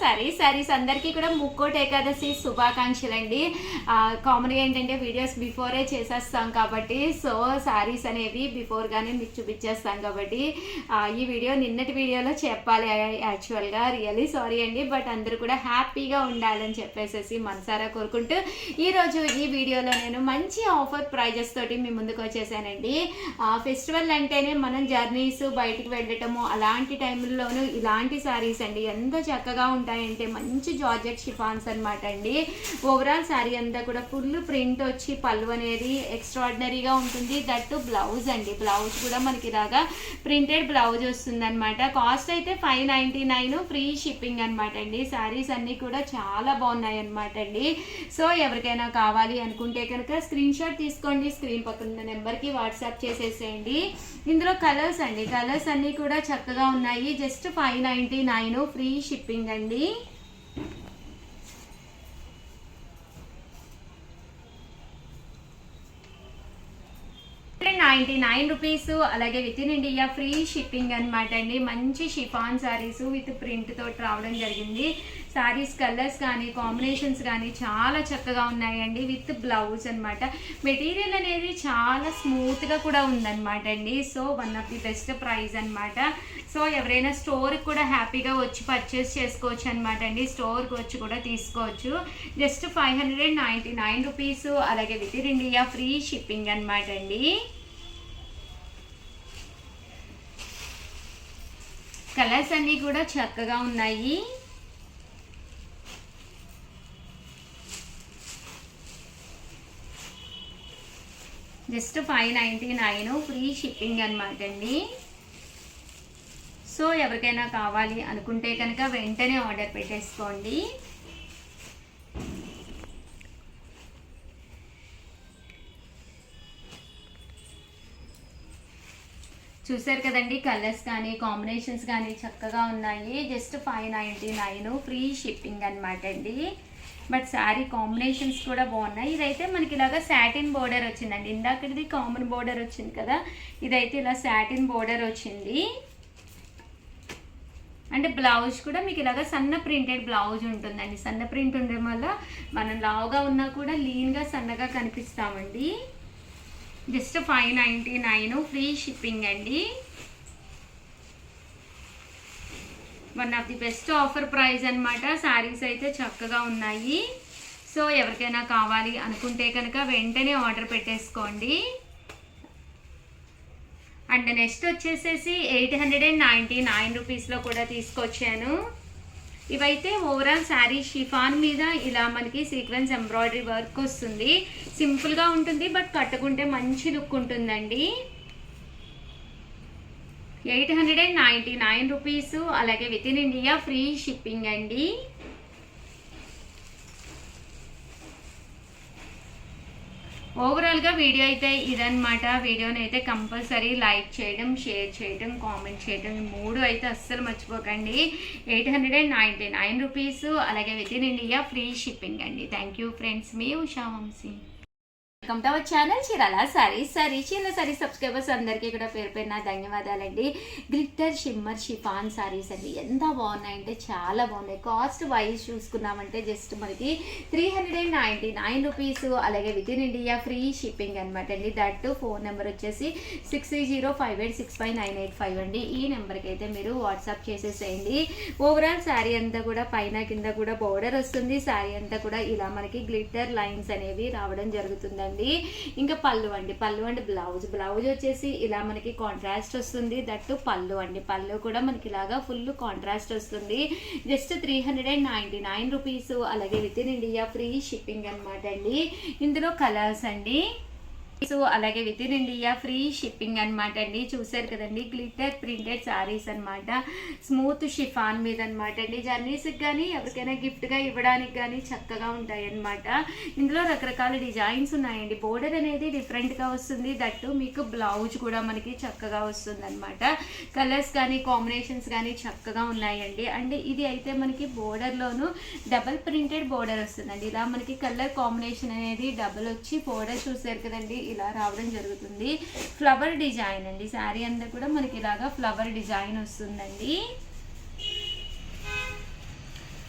సారీస్ అందరికీ కూడా ముక్కోటి ఏకాదశి శుభాకాంక్షలు అండి. కామన్గా ఏంటంటే వీడియోస్ బిఫోరే చేసేస్తాం కాబట్టి సో సారీస్ అనేవి బిఫోర్గానే మీకు చూపించేస్తాం కాబట్టి ఈ వీడియో నిన్నటి వీడియోలో చెప్పాలి యాక్చువల్గా. రియలీ సారీ అండి, బట్ అందరూ కూడా హ్యాపీగా ఉండాలని చెప్పేసి మనసారా కోరుకుంటూ ఈరోజు ఈ వీడియోలో నేను మంచి ఆఫర్ ప్రైజెస్ తోటి మీ ముందుకు వచ్చేసానండి. ఫెస్టివల్ అంటేనే మనం జర్నీస్ బయటికి వెళ్ళటము అలాంటి టైంలోనూ ఇలాంటి సారీస్ అండి ఎంత చక్కగా ఉంటాయంటే మంచి జార్జెట్ షిఫాన్స్ అనమాట అండి. ఓవరాల్ శారీ అంతా కూడా ఫుల్ ప్రింట్ వచ్చి పళ్ళు అనేది ఎక్స్ట్రాడినరీగా ఉంటుంది. దట్టు బ్లౌజ్ అండి, బ్లౌజ్ కూడా మనకి ఇలాగా ప్రింటెడ్ బ్లౌజ్ వస్తుంది అనమాట. కాస్ట్ అయితే 599 ఫ్రీ షిప్పింగ్ అనమాట అండి. శారీస్ అన్నీ కూడా చాలా బాగున్నాయి అనమాట అండి. సో ఎవరికైనా కావాలి అనుకుంటే కనుక స్క్రీన్ షాట్ తీసుకోండి, స్క్రీన్ పక్కన నెంబర్కి వాట్సాప్ చేసేసేయండి. ఇందులో కలర్స్ అండి, కలర్స్ అన్నీ కూడా చక్కగా ఉన్నాయి. జస్ట్ 599 ఫ్రీ షిప్పింగ్ అండి. ₹99 అలాగే with in India free shipping అనమాట అండి. మంచి షిఫాన్ శారీస్ విత్ ప్రింట్ తోటి రావడం జరిగింది. శారీస్ కలర్స్ కానీ కాంబినేషన్స్ కానీ చాలా చక్కగా ఉన్నాయండి. విత్ బ్లౌజ్ అనమాట. మెటీరియల్ అనేది చాలా స్మూత్గా కూడా ఉందన్నమాట అండి. So one of the best price అనమాట. సో ఎవరైనా స్టోర్కి కూడా హ్యాపీగా వచ్చి పర్చేస్ చేసుకోవచ్చు అనమాట అండి. స్టోర్కి వచ్చి కూడా తీసుకోవచ్చు. జస్ట్ ₹599 అలాగే with in India free shipping అనమాట అండి. కలర్స్ అన్నీ కూడా చక్కగా ఉన్నాయి. జస్ట్ $599 ఫ్రీ షిప్పింగ్ అనమాట అండి. సో ఎవరికైనా కావాలి అనుకుంటే కనుక వెంటనే ఆర్డర్ పెట్టేసుకోండి. చూసారు కదండి, కలర్స్ కానీ కాంబినేషన్స్ కానీ చక్కగా ఉన్నాయి. జస్ట్ $599 ఫ్రీ షిప్పింగ్ అనమాట అండి. బట్ శారీ కాంబినేషన్స్ కూడా బాగున్నాయి. ఇదైతే మనకి ఇలాగా సాటిన్ బోర్డర్ వచ్చిందండి. ఇందాకది కామన్ బోర్డర్ వచ్చింది కదా, ఇదైతే ఇలా సాటిన్ బోర్డర్ వచ్చింది. అంటే బ్లౌజ్ కూడా మీకు ఇలాగా సన్న ప్రింటెడ్ బ్లౌజ్ ఉంటుందండి. సన్న ప్రింట్ ఉండడం వల్ల మనం లావుగా ఉన్నా కూడా లీన్గా సన్నగా కనిపిస్తామండి. జస్ట్ $599 ఫ్రీ షిప్పింగ్ అండి. One of the best offer price అనమాట. శారీస్ అయితే చక్కగా ఉన్నాయి. సో ఎవరికైనా కావాలి అనుకుంటే కనుక వెంటనే ఆర్డర్ పెట్టేసుకోండి. అండ్ నెక్స్ట్ వచ్చేసేసి ₹899 కూడా తీసుకొచ్చాను. ఇవైతే ఓవరాల్ శారీ షిఫాన్ మీద ఇలా మనకి సీక్వెన్స్ ఎంబ్రాయిడరీ వర్క్ వస్తుంది. సింపుల్గా ఉంటుంది, బట్ కట్టుకుంటే మంచి లుక్ ఉంటుందండి. ₹899 అలాగే with in India free shipping అండి. ఓవరాల్గా వీడియో అయితే ఇదనమాట. వీడియోని అయితే కంపల్సరీ లైక్ చేయడం, షేర్ చేయడం, కామెంట్ చేయడం, ఈ మూడు అయితే అస్సలు మర్చిపోకండి. ₹899 అలాగే with in India free shipping అండి. థ్యాంక్ యూ ఫ్రెండ్స్, మీ Usha Vamsi. Welcome to our channel Chirala sarees. Chirala saree subscribers అందరికీ కూడా పేరు పేరున ధన్యవాదాలండి. గ్లిట్టర్ షిమ్మర్ షిఫాన్ సారీస్ అండి ఎంత బాగున్నాయంటే చాలా బాగున్నాయి. కాస్ట్ వైజ్ చూసుకున్నామంటే జస్ట్ మనకి ₹399 అలాగే with in India free shipping అనమాట అండి. దట్ ఫోన్ నెంబర్ వచ్చేసి 6305865985 అండి. ఈ నెంబర్కి అయితే మీరు వాట్సాప్ చేసేసేయండి. ఓవరాల్ శారీ అంతా కూడా పైన కింద కూడా బోర్డర్ వస్తుంది. శారీ అంతా కూడా ఇలా మనకి గ్లిట్టర్ లైన్స్ అనేవి రావడం జరుగుతుంది. ఇంకా పళ్ళు అండి, బ్లౌజ్ వచ్చేసి ఇలా మనకి కాంట్రాస్ట్ వస్తుంది. దట్టు పళ్ళు అండి, పళ్ళు కూడా మనకి ఇలాగా ఫుల్ కాంట్రాస్ట్ వస్తుంది. జస్ట్ ₹399 అలాగే with in India free shipping అనమాట అండి. ఇందులో కలర్స్ అండి. సో అలాగే with in India free shipping అనమాట అండి. చూసారు కదండి, గ్లిటర్ ప్రింటెడ్ శారీస్ అనమాట. స్మూత్ షిఫాన్ మీద అనమాట అండి. జర్నీస్కి కానీ ఎవరికైనా గిఫ్ట్గా ఇవ్వడానికి కానీ చక్కగా ఉంటాయి అనమాట. ఇందులో రకరకాల డిజైన్స్ ఉన్నాయండి. బోర్డర్ అనేది డిఫరెంట్గా వస్తుంది. దట్టు మీకు బ్లౌజ్ కూడా మనకి చక్కగా వస్తుంది అనమాట. కలర్స్ కానీ కాంబినేషన్స్ కానీ చక్కగా ఉన్నాయండి. అండ్ ఇది అయితే మనకి బోర్డర్లోను డబల్ ప్రింటెడ్ బోర్డర్ వస్తుందండి. ఇలా మనకి కలర్ కాంబినేషన్ అనేది డబల్ వచ్చి బోర్డర్ చూసారు కదండి ఇలా రావడం జరుగుతుంది. ఫ్లవర్ డిజైన్ అండి. శారీ అంతా కూడా మనకి ఇలాగా ఫ్లవర్ డిజైన్ వస్తుందండి.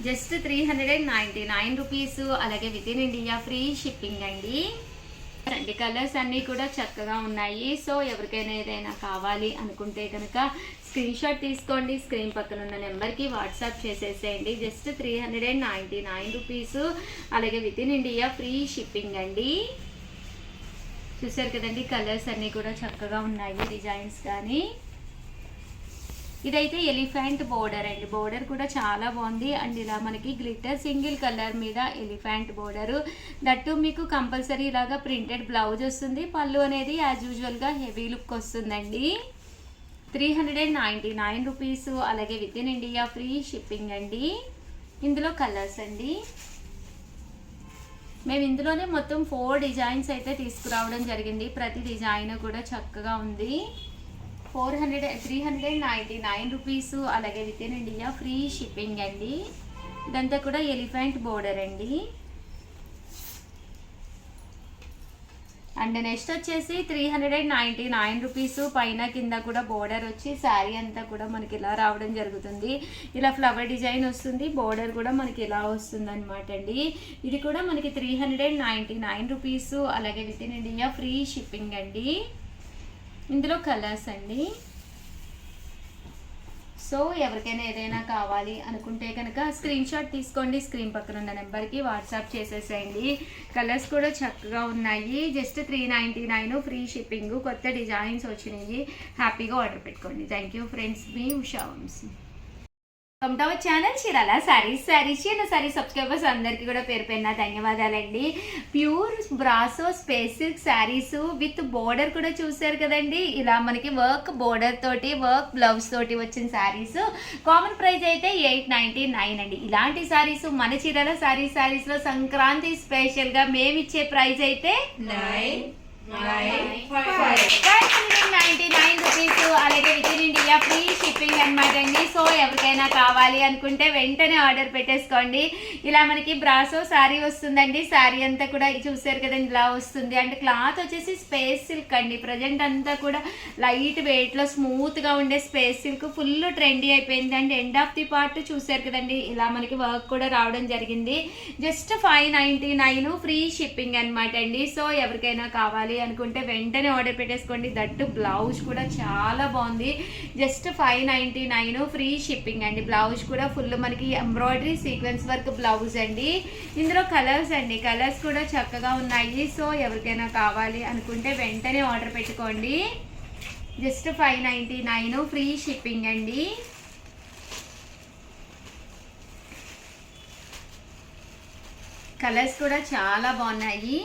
Just 399 rupees. అలాగే with in India free shipping అండి. కలర్స్ అన్నీ కూడా చక్కగా ఉన్నాయి. సో ఎవరికైనా ఏదైనా కావాలి అనుకుంటే కనుక స్క్రీన్ షాట్ తీసుకోండి, స్క్రీన్ పక్కన ఉన్న నెంబర్కి వాట్సాప్ చేసేసేయండి. Just 399 rupees. అలాగే with in India free shipping అండి. చూసారు కదండి, కలర్స్ అన్నీ కూడా చక్కగా ఉన్నాయి, డిజైన్స్ కానీ. ఇదైతే ఎలిఫెంట్ బోర్డర్ అండి. బోర్డర్ కూడా చాలా బాగుంది. అండ్ ఇలా మనకి గ్లిటర్ సింగిల్ కలర్ మీద ఎలిఫెంట్ బోర్డరు. దట్టు మీకు కంపల్సరీ ఇలాగా ప్రింటెడ్ బ్లౌజ్ వస్తుంది. పళ్ళు అనేది యాజ్ యూజువల్గా హెవీ లుక్ వస్తుందండి. 399 రూపీస్. అలాగే with in India free shipping అండి. ఇందులో కలర్స్ అండి. మేము ఇందులోనే మొత్తం 4 డిజైన్స్ అయితే తీసుకురావడం జరిగింది. ప్రతి డిజైన్ కూడా చక్కగా ఉంది. 399 రూపీస్. అలాగే with in India free shipping అండి. ఇదంతా కూడా ఎలిఫెంట్ బోర్డర్ అండి. అండ్ నెక్స్ట్ వచ్చేసి 399 రూపీస్. పైన కింద కూడా బోర్డర్ వచ్చి శారీ అంతా కూడా మనకి ఇలా రావడం జరుగుతుంది. ఇలా ఫ్లవర్ డిజైన్ వస్తుంది. బోర్డర్ కూడా మనకి ఇలా వస్తుంది అనమాట అండి. ఇది కూడా మనకి 399 రూపీస్. అలాగే with in India free shipping అండి. ఇందులో కలర్స్ అండి. సో ఎవరికైనా ఏదైనా కావాలి అనుకుంటే కనుక స్క్రీన్ షాట్ తీసుకోండి, స్క్రీన్ పక్కన ఉన్న నెంబర్కి వాట్సాప్ చేసేసేయండి. కలర్స్ కూడా చక్కగా ఉన్నాయి. Just 399 free shipping. కొత్త డిజైన్స్ వచ్చినాయి, హ్యాపీగా ఆర్డర్ పెట్టుకోండి. థ్యాంక్ యూ ఫ్రెండ్స్, మీ Usha Vamsi. Welcome to our channel Chirala sarees. Chirala sarees subscribers అందరికీ కూడా పేరు పేరున ధన్యవాదాలండి. Pure brasso space silk sarees with border కూడా చూసారు కదండి. ఇలా మనకి వర్క్ బోర్డర్ తోటి, వర్క్ బ్లౌజ్ తోటి వచ్చిన శారీస్. కామన్ ప్రైస్ అయితే 899 అండి. ఇలాంటి శారీస్ మన చీరాల సారీస్ లో సంక్రాంతి స్పెషల్ గా మేము ఇచ్చే ప్రైస్ అయితే 999 రూపీస్. అలాగే with in India free shipping అనమాట అండి. సో ఎవరికైనా కావాలి అనుకుంటే వెంటనే ఆర్డర్ పెట్టేసుకోండి. ఇలా మనకి బ్రాసో శారీ వస్తుందండి. శారీ అంతా కూడా చూసారు కదండి, ఇలా వస్తుంది. అంటే క్లాత్ వచ్చేసి స్పేస్ సిల్క్ అండి. ప్రజెంట్ అంతా కూడా లైట్ వెయిట్ లో స్మూత్ గా ఉండే స్పేస్ సిల్క్ ఫుల్ ట్రెండీ అయిపోయింది. And end of the part చూసారు కదండి, ఇలా మనకి వర్క్ కూడా రావడం జరిగింది. జస్ట్ 599 ఫ్రీ షిప్పింగ్ అనమాట అండి. సో ఎవరికైనా కావాలి అనుకుంటే వెంటనే ఆర్డర్ పెట్టేసుకోండి. దట్టు బ్లౌజ్ కూడా చాలా బాగుంది. జస్ట్ 599 ఫ్రీ షిప్పింగ్ అండి. బ్లౌజ్ కూడా ఫుల్ మనకి ఎంబ్రాయిడరీ సీక్వెన్స్ వర్క్ బ్లౌజ్ అండి. ఇందులో కలర్స్ అండి. కలర్స్ కూడా చక్కగా ఉన్నాయి. సో ఎవరికైనా కావాలి అనుకుంటే వెంటనే ఆర్డర్ పెట్టుకోండి. జస్ట్ 599 ఫ్రీ షిప్పింగ్ అండి. కలర్స్ కూడా చాలా బాగున్నాయి.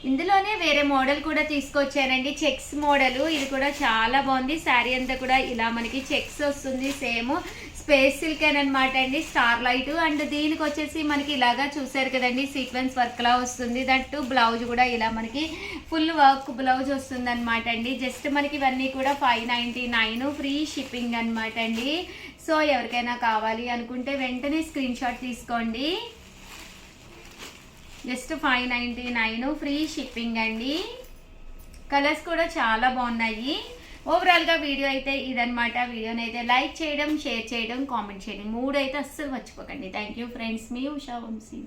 ఇందులోనే వేరే మోడల్ కూడా తీసుకొచ్చానండి, చెక్స్ మోడల్. ఇది కూడా చాలా బాగుంది. శారీ అంతా కూడా ఇలా మనకి చెక్స్ వస్తుంది. సేమ్ స్పేస్ సిల్క్ అనమాట అండి, స్టార్ లైట్. అండ్ దీనికి వచ్చేసి మనకి ఇలాగా చూసారు కదండి, సీక్వెన్స్ వర్క్ లా వస్తుంది. దట్టు బ్లౌజ్ కూడా ఇలా మనకి ఫుల్ వర్క్ బ్లౌజ్ వస్తుంది అనమాట అండి. జస్ట్ మనకి ఇవన్నీ కూడా 599 ఫ్రీ షిప్పింగ్ అనమాట అండి. సో ఎవరికైనా కావాలి అనుకుంటే వెంటనే స్క్రీన్ షాట్ తీసుకోండి. జస్ట్ 599 ఫ్రీ షిప్పింగ్ అండి. కలర్స్ కూడా చాలా బాగున్నాయి. ఓవరాల్గా వీడియో అయితే ఇదనమాట. వీడియోని అయితే లైక్ చేయడం, షేర్ చేయడం, కామెంట్ చేయడం 3 అయితే అస్సలు మర్చిపోకండి. థ్యాంక్ యూ ఫ్రెండ్స్, మీ ఉషా వంశీ.